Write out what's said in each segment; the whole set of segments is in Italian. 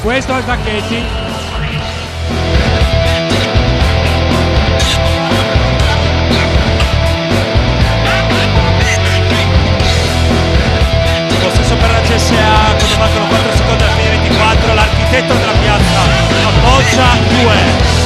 Questo è Zacchetti. Possesso per la CSA quando mancano 4 secondi alla fine 24, l'architetto della piazza appoggia 2.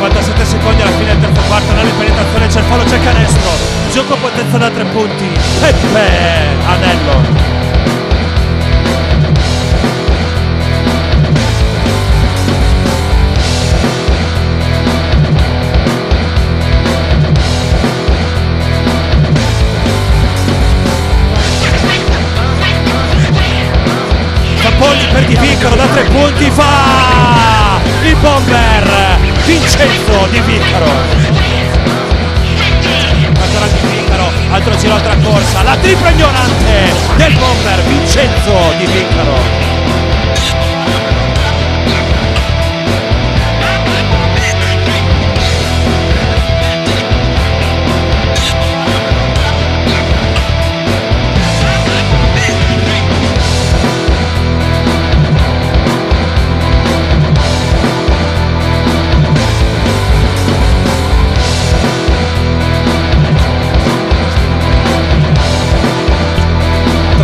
57 secondi alla fine del terzo quarto, anello in penetrazione, c'è il fallo, c'è canestro, gioco potenza da 3 punti, Peppe Anello. Campogli per Di Vincaro da 3 punti, fa il bomber Vincenzo Di Vincaro. Ancora Di Vincaro, altro giro, altra corsa, la tripla ignorante del bomber Vincenzo Di Vincaro.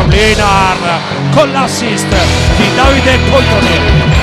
Linar con l'assist di Davide Poltroni.